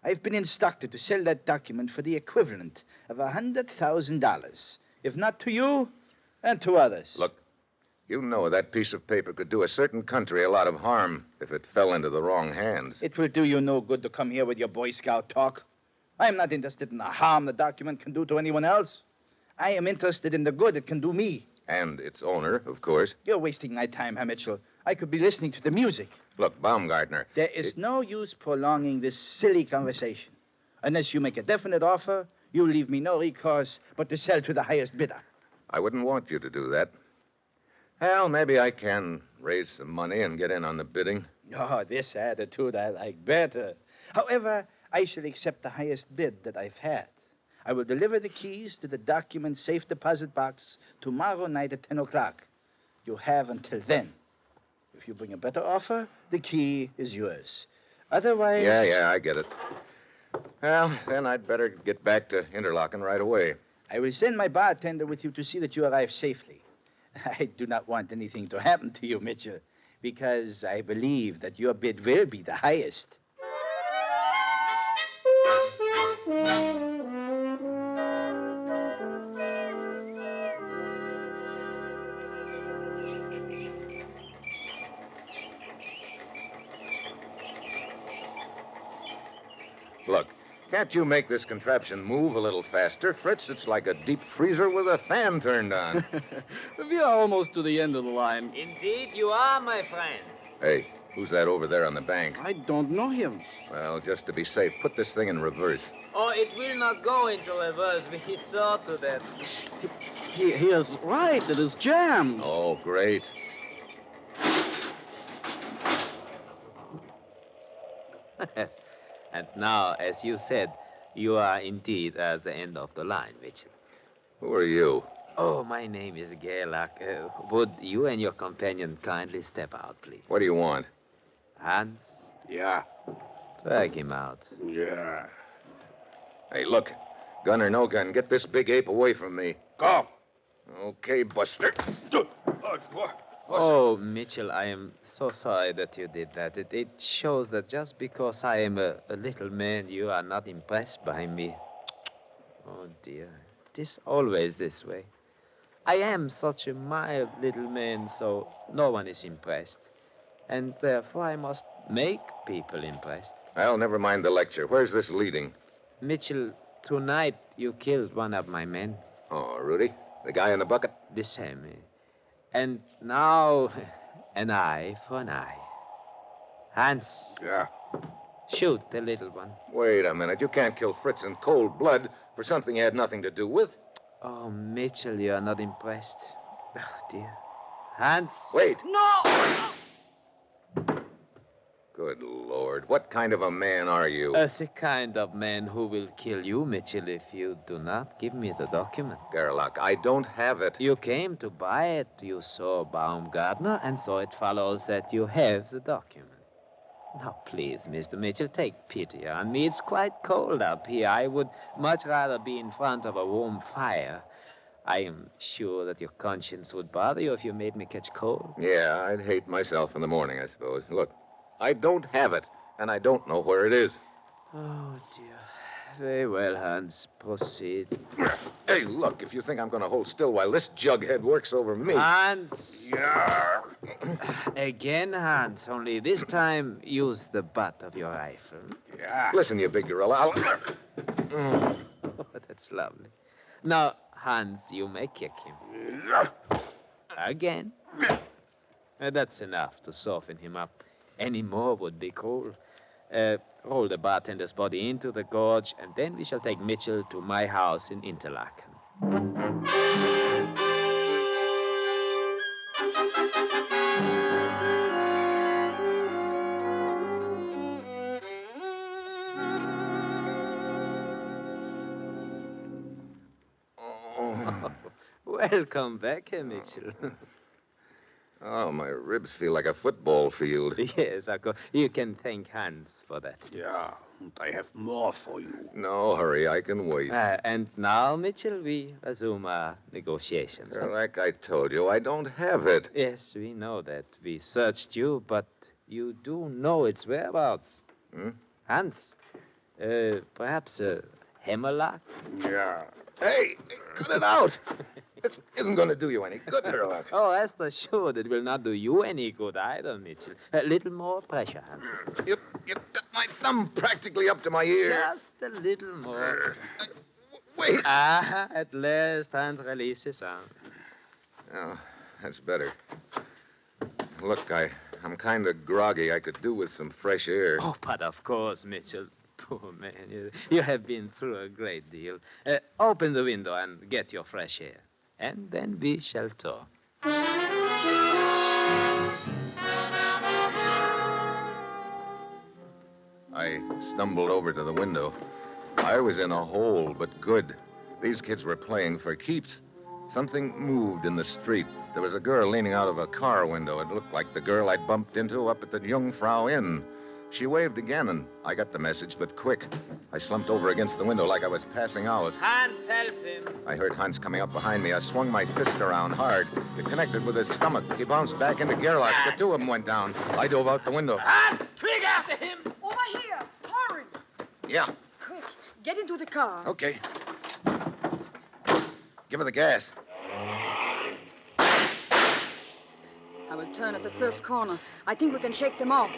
I've been instructed to sell that document for the equivalent of $100,000. If not to you, and to others. Look, you know that piece of paper could do a certain country a lot of harm if it fell into the wrong hands. It will do you no good to come here with your Boy Scout talk. I'm not interested in the harm the document can do to anyone else. I am interested in the good it can do me. And its owner, of course. You're wasting my time, Herr Mitchell. I could be listening to the music. Look, Baumgartner. There is no use prolonging this silly conversation. Unless you make a definite offer, you leave me no recourse but to sell to the highest bidder. I wouldn't want you to do that. Well, maybe I can raise some money and get in on the bidding. Oh, this attitude I like better. However, I shall accept the highest bid that I've had. I will deliver the keys to the document safe deposit box tomorrow night at 10 o'clock. You have until then. If you bring a better offer, the key is yours. Otherwise... Yeah, I get it. Well, then I'd better get back to Interlaken right away. I will send my bartender with you to see that you arrive safely. I do not want anything to happen to you, Mitchell, because I believe that your bid will be the highest. Look, can't you make this contraption move a little faster? Fritz, it's like a deep freezer with a fan turned on. We are almost to the end of the line. Indeed, you are, my friend. Hey, who's that over there on the bank? I don't know him. Well, just to be safe, put this thing in reverse. Oh, it will not go into reverse. We saw to that. He is right. It is jammed. Oh, great. And now, as you said, you are indeed at the end of the line, Mitchell. Who are you? Oh, my name is Gerlach. Would you and your companion kindly step out, please? What do you want? Hans? Yeah. Drag him out. Yeah. Hey, look. Gun or no gun, get this big ape away from me. Go. Okay, Buster. Oh, Mitchell, I am so sorry that you did that. It shows that just because I am a little man, you are not impressed by me. Oh, dear. It is always this way. I am such a mild little man, so no one is impressed. And therefore I must make people impressed. Well, never mind the lecture. Where's this leading? Mitchell, tonight you killed one of my men. Oh, Rudy? The guy in the bucket? The same. And now, an eye for an eye. Hans. Yeah. Shoot the little one. Wait a minute. You can't kill Fritz in cold blood for something he had nothing to do with. Oh, Mitchell, you are not impressed. Oh, dear. Hans. Wait. No! Good Lord. What kind of a man are you? The kind of man who will kill you, Mitchell, if you do not give me the document. Gerlach, I don't have it. You came to buy it. You saw Baumgartner, and so it follows that you have the document. Now, please, Mr. Mitchell, take pity on me. It's quite cold up here. I would much rather be in front of a warm fire. I am sure that your conscience would bother you if you made me catch cold. Yeah, I'd hate myself in the morning, I suppose. Look, I don't have it, and I don't know where it is. Oh, dear. Very well, Hans. Proceed. Hey, look, if you think I'm going to hold still while this jughead works over me... Hans! Yeah. Again, Hans. Only this time, use the butt of your rifle. Yeah. Listen, you big gorilla, Oh, that's lovely. Now, Hans, you may kick him. Again. That's enough to soften him up. Any more would be cruel. Roll the bartender's body into the gorge, and then we shall take Mitchell to my house in Interlaken. Welcome back, Mitchell. Oh, my ribs feel like a football field. Yes, of course. You can thank Hans for that. Yeah, and I have more for you. No, hurry, I can wait. And now, Mitchell, we resume our negotiations. Like I told you, I don't have it. Yes, we know that. We searched you, but you do know its whereabouts. Hmm? Hans, perhaps a hammerlock? Yeah. Hey, cut it out. It isn't going to do you any good, Gerlach. Oh, rest assured, it will not do you any good either, Mitchell. A little more pressure, Hans. You got my thumb practically up to my ear. Just a little more. Wait. At last, Hans release his arm. Oh, that's better. Look, I'm kind of groggy. I could do with some fresh air. Oh, but of course, Mitchell. Oh, man, you have been through a great deal. Open the window and get your fresh air. And then we shall talk. I stumbled over to the window. I was in a hole, but good. These kids were playing for keeps. Something moved in the street. There was a girl leaning out of a car window. It looked like the girl I'd bumped into up at the Jungfrau Inn. She waved again, and I got the message, but quick. I slumped over against the window like I was passing out. Hans, help him. I heard Hans coming up behind me. I swung my fist around hard. It connected with his stomach. He bounced back into Gerlach. The two of them went down. I dove out the window. Hans, Twig after him. Over here. Hurry. Yeah, Quick. Get into the car. okay. Give her the gas. I will turn at the first corner. I think we can shake them off.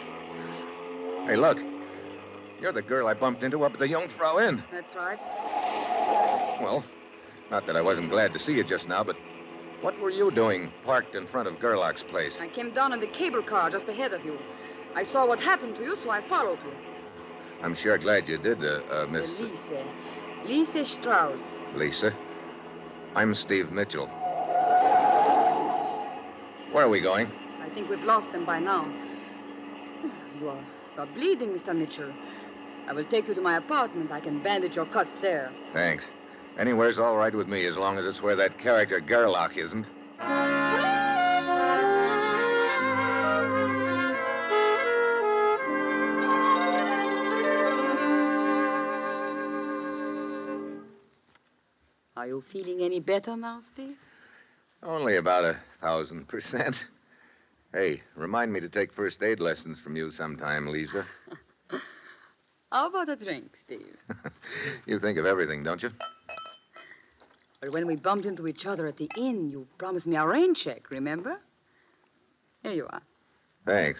Hey, look. You're the girl I bumped into up at the Jungfrau Inn. That's right. Well, not that I wasn't glad to see you just now, but what were you doing parked in front of Gerlach's place? I came down in the cable car just ahead of you. I saw what happened to you, so I followed you. I'm sure glad you did, Miss... Lise Strauss. Lisa. I'm Steve Mitchell. Where are we going? I think we've lost them by now. You are bleeding, Mr. Mitchell. I will take you to my apartment. I can bandage your cuts there. Thanks. Anywhere's all right with me, as long as it's where that character Gerlach isn't. Are you feeling any better now, Steve? Only about 1,000%. Hey, remind me to take first aid lessons from you sometime, Lisa. How about a drink, Steve? You think of everything, don't you? But when we bumped into each other at the inn, you promised me a rain check, remember? Here you are. Thanks.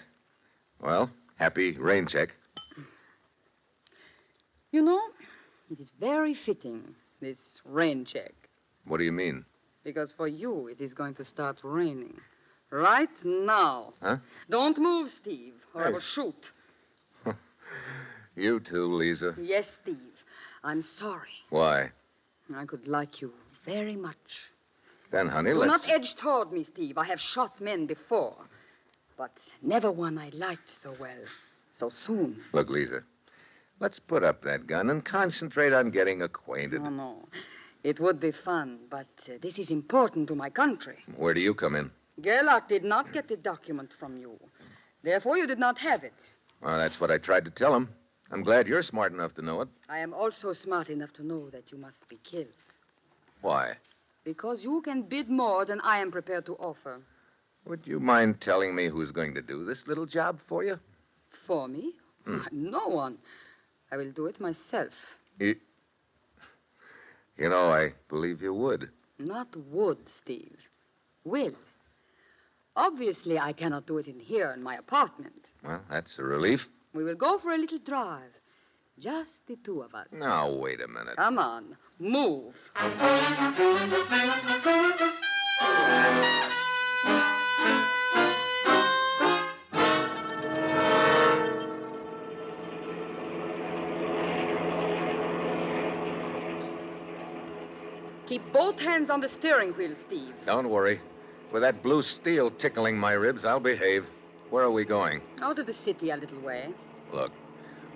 Well, happy rain check. You know, it is very fitting, this rain check. What do you mean? Because for you, it is going to start raining. Right now. Huh? Don't move, Steve, or I Hey. will shoot. You too, Lisa. Yes, Steve. I'm sorry. Why? I could like you very much. Then, honey, Do let's... not edge toward me, Steve. I have shot men before. But never one I liked so well, so soon. Look, Lisa, let's put up that gun and concentrate on getting acquainted. Oh, no. It would be fun, but this is important to my country. Where do you come in? Gerlach did not get the document from you. Therefore, you did not have it. Well, that's what I tried to tell him. I'm glad you're smart enough to know it. I am also smart enough to know that you must be killed. Why? Because you can bid more than I am prepared to offer. Would you mind telling me who's going to do this little job for you? For me? No one. I will do it myself. You know, I believe you would. Not would, Steve. Will. Obviously, I cannot do it in here in my apartment. Well, that's a relief. We will go for a little drive. Just the two of us. Now, wait a minute. Come on. Move. Keep both hands on the steering wheel, Steve. Don't worry. With that blue steel tickling my ribs, I'll behave. Where are we going? Out of the city a little way. Look,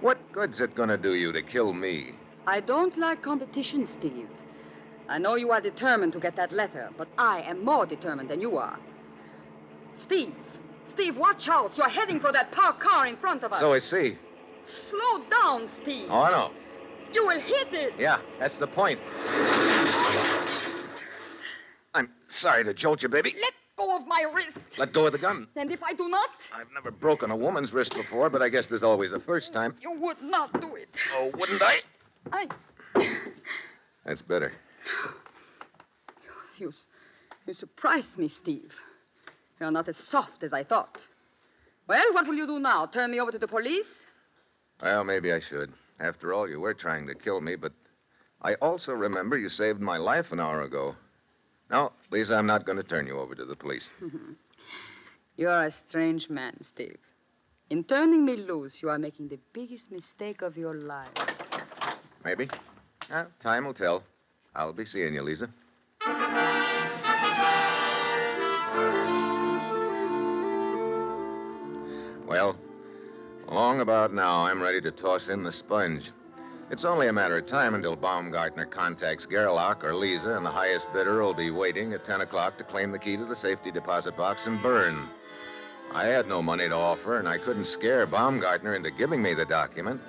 what good's it going to do you to kill me? I don't like competition, Steve. I know you are determined to get that letter, but I am more determined than you are. Steve! Steve, watch out! You're heading for that parked car in front of us. So I see. Slow down, Steve. Oh, I know. You will hit it. Yeah, that's the point. I'm sorry to jolt you, baby. Let go of my wrist. Let go of the gun. And if I do not? I've never broken a woman's wrist before, but I guess there's always a first time. You would not do it. Oh, wouldn't I? That's better. You surprised me, Steve. You're not as soft as I thought. Well, what will you do now? Turn me over to the police? Well, maybe I should. After all, you were trying to kill me, but I also remember you saved my life an hour ago. No, Lisa, I'm not going to turn you over to the police. You're a strange man, Steve. In turning me loose, you are making the biggest mistake of your life. Maybe. Time will tell. I'll be seeing you, Lisa. Well, long about now, I'm ready to toss in the sponge. It's only a matter of time until Baumgartner contacts Gerlach or Lisa, and the highest bidder will be waiting at 10 o'clock to claim the key to the safety deposit box and burn. I had no money to offer, and I couldn't scare Baumgartner into giving me the document.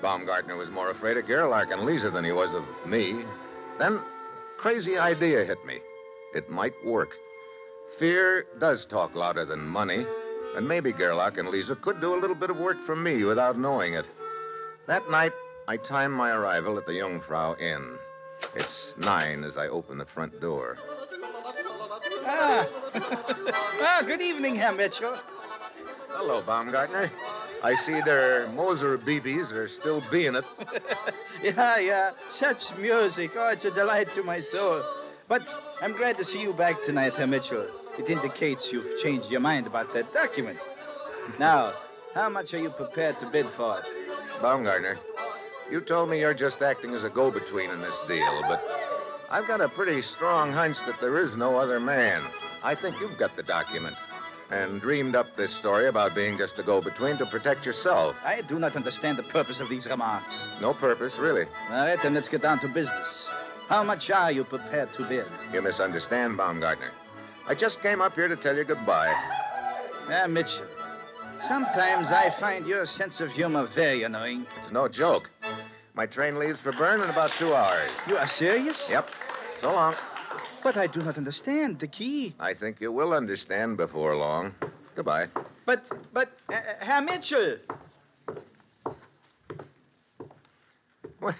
Baumgartner was more afraid of Gerlach and Lisa than he was of me. Then, crazy idea hit me. It might work. Fear does talk louder than money, and maybe Gerlach and Lisa could do a little bit of work for me without knowing it. That night, I timed my arrival at the Jungfrau Inn. It's 9 as I open the front door. Good evening, Herr Mitchell. Hello, Baumgartner. I see their Moser BBs are still being it. Yeah. Such music. Oh, it's a delight to my soul. But I'm glad to see you back tonight, Herr Mitchell. It indicates you've changed your mind about that document. Now, how much are you prepared to bid for it? Baumgartner, you told me you're just acting as a go-between in this deal, but I've got a pretty strong hunch that there is no other man. I think you've got the document and dreamed up this story about being just a go-between to protect yourself. I do not understand the purpose of these remarks. No purpose, really. All right, then let's get down to business. How much are you prepared to bid? You misunderstand, Baumgartner. I just came up here to tell you goodbye. Mitchell, sometimes I find your sense of humor very annoying. It's no joke. My train leaves for Bern in about 2 hours. You are serious? Yep. So long. But I do not understand the key. I think you will understand before long. Goodbye. But, Herr Mitchell. Well,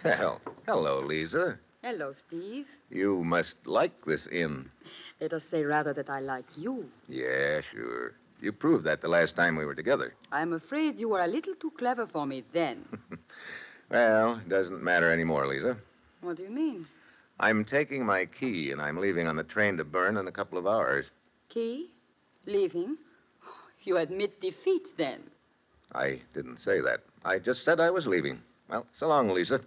hello, Lisa. Hello, Steve. You must like this inn. Let us say rather that I like you. Yeah, sure. You proved that the last time we were together. I'm afraid you were a little too clever for me then. Well, it doesn't matter anymore, Lisa. What do you mean? I'm taking my key, and I'm leaving on the train to Bern in a couple of hours. Key? Leaving? You admit defeat, then. I didn't say that. I just said I was leaving. Well, so long, Lisa.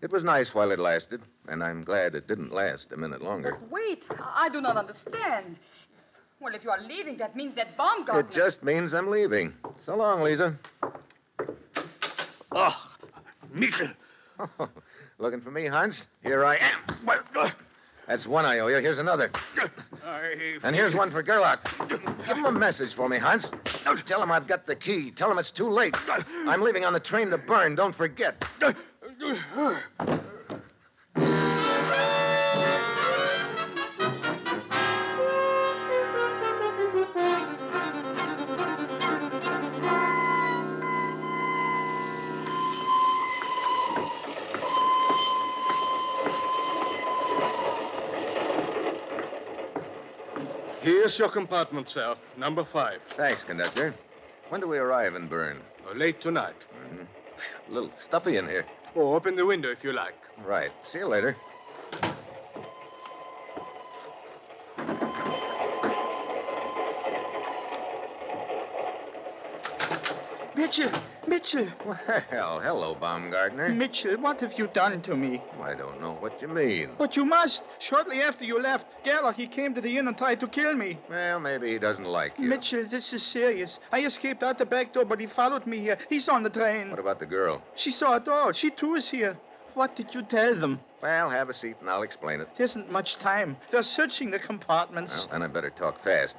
It was nice while it lasted, and I'm glad it didn't last a minute longer. But wait, I do not understand. Well, if you are leaving, that means that Baumgartner... It just means I'm leaving. So long, Lisa. Oh, Mitchell. Oh, looking for me, Hans? Here I am. That's one I owe you. Here's another. And here's one for Gerlach. Give him a message for me, Hans. Tell him I've got the key. Tell him it's too late. I'm leaving on the train to Bern. Don't forget. Here's your compartment, sir. Number 5. Thanks, conductor. When do we arrive in Bern? Late tonight. Mm-hmm. A little stuffy in here. Oh, open the window if you like. Right. See you later. Mitchell. Well, hello, Baumgartner. Mitchell, what have you done to me? I don't know what you mean. But you must. Shortly after you left, Gerlach, he came to the inn and tried to kill me. Well, maybe he doesn't like you. Mitchell, this is serious. I escaped out the back door, but he followed me here. He's on the train. What about the girl? She saw it all. She, too, is here. What did you tell them? Well, have a seat and I'll explain it. There isn't much time. They're searching the compartments. Well, then I better talk fast.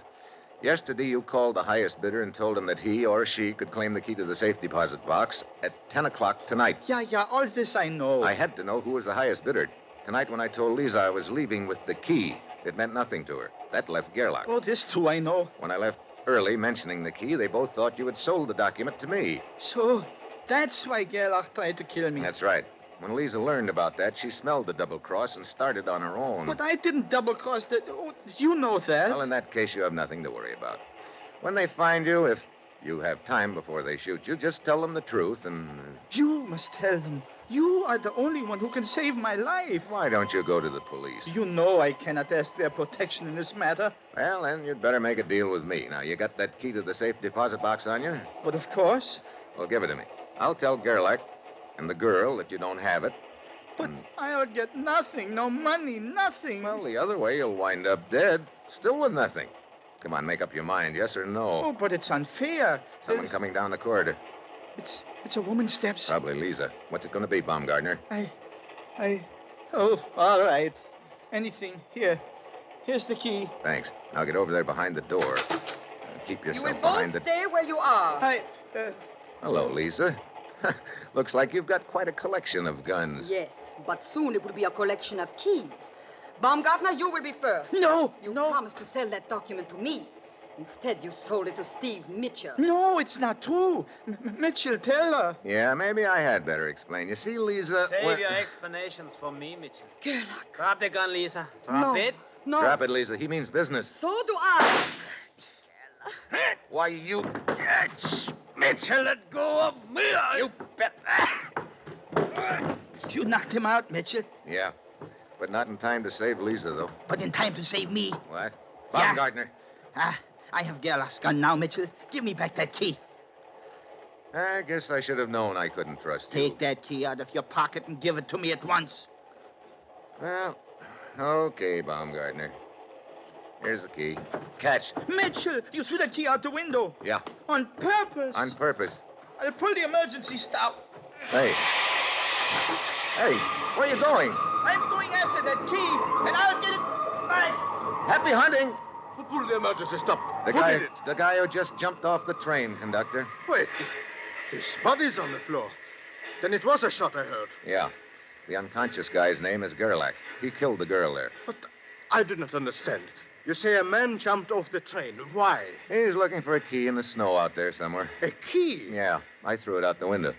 Yesterday, you called the highest bidder and told him that he or she could claim the key to the safe deposit box at 10 o'clock tonight. Yeah, all this I know. I had to know who was the highest bidder. Tonight, when I told Lisa I was leaving with the key, it meant nothing to her. That left Gerlach. Oh, this too I know. When I left early mentioning the key, they both thought you had sold the document to me. So, that's why Gerlach tried to kill me. That's right. When Lisa learned about that, she smelled the double cross and started on her own. But I didn't double cross the... Oh, you know that. Well, in that case, you have nothing to worry about. When they find you, if you have time before they shoot you, just tell them the truth and... You must tell them. You are the only one who can save my life. Why don't you go to the police? You know I cannot ask their protection in this matter. Well, then you'd better make a deal with me. Now, you got that key to the safe deposit box on you? But of course. Well, give it to me. I'll tell Gerlach and the girl that you don't have it. But I'll get nothing. No money, nothing. Well, the other way, you'll wind up dead, still with nothing. Come on, make up your mind, yes or no. Oh, but it's unfair. Someone coming down the corridor. It's a woman's steps. Probably Lisa. What's it going to be, Baumgartner? Oh, all right. Anything. Here's the key. Thanks. Now get over there behind the door. Keep yourself behind the... Stay where you are. Hello, Lisa. Looks like you've got quite a collection of guns. Yes, but soon it will be a collection of keys. Baumgartner, you will be first. No, You promised to sell that document to me. Instead, you sold it to Steve Mitchell. No, it's not true. Mitchell, tell her. Yeah, maybe I had better explain. You see, Lisa... Save your explanations for me, Mitchell. Gerlach. Drop the gun, Lisa. Drop it. No. Drop it, Lisa. He means business. So do I. Why, you... Mitchell, let go of me. You bet. You knocked him out, Mitchell. Yeah, but not in time to save Lisa, though. But in time to save me. What? Baumgartner. I have Gerlach's gun now, Mitchell. Give me back that key. I guess I should have known I couldn't trust you. Take that key out of your pocket and give it to me at once. Well, okay, Baumgartner. Here's the key. Catch. Mitchell, you threw that key out the window. Yeah. On purpose. On purpose. I'll pull the emergency stop. Hey. Hey, where are you going? I'm going after that key, and I'll get it back. Happy hunting. Who pulled the emergency stop? The guy who just jumped off the train, conductor. Wait. His body's on the floor. Then it was a shot I heard. Yeah. The unconscious guy's name is Gerlach. He killed the girl there. But I do not understand. You say a man jumped off the train. Why? He's looking for a key in the snow out there somewhere. A key? Yeah, I threw it out the window.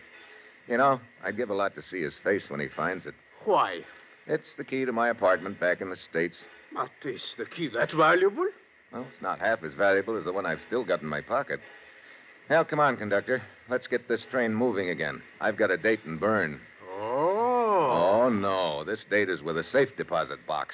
You know, I'd give a lot to see his face when he finds it. Why? It's the key to my apartment back in the States. But is the key that valuable? Well, it's not half as valuable as the one I've still got in my pocket. Hell, come on, conductor. Let's get this train moving again. I've got a date in Bern. Oh. Oh, no. This date is with a safe deposit box.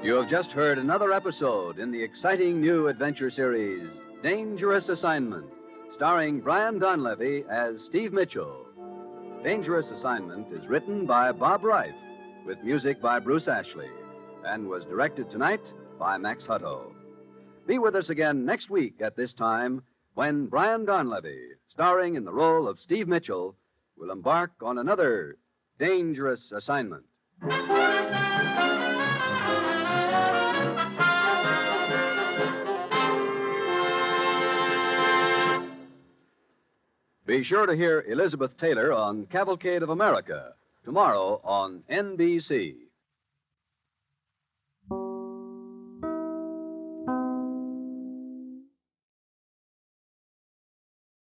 You have just heard another episode in the exciting new adventure series, Dangerous Assignment, starring Brian Donlevy as Steve Mitchell. Dangerous Assignment is written by Bob Reif, with music by Bruce Ashley, and was directed tonight by Max Hutto. Be with us again next week at this time when Brian Donlevy, starring in the role of Steve Mitchell, will embark on another Dangerous Assignment. Be sure to hear Elizabeth Taylor on Cavalcade of America tomorrow on NBC.